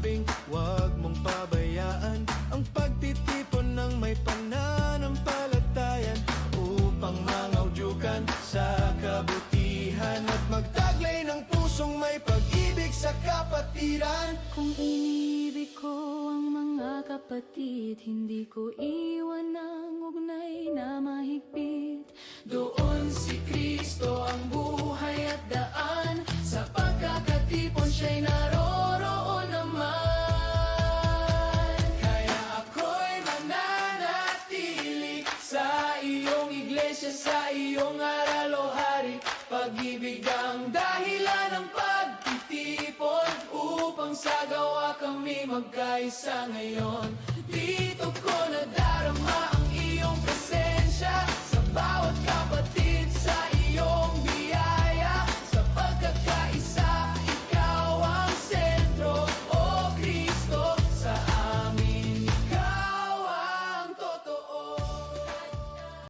sinasabing huwag mong pabayaan ang pagtitipon ng may pananampalatayan upang mangaudyukan sa kabutihan at magtaglay ng pusong may pag-ibig sa kapatiran. Kung iniibig ko ang mga kapatid, hindi ko iwan ang ugnay na mahigpit. Doon si Kristo ang buhay at daan, sa pagkakatipon siya'y naroroon naman. Kaya ako'y mananatili sa iyong iglesia, sa iyong aral o hari. Pag-ibig ang dahilan ng pagtitipon, upang sa gawa kami magkaisa ngayon. Dito ko nadarama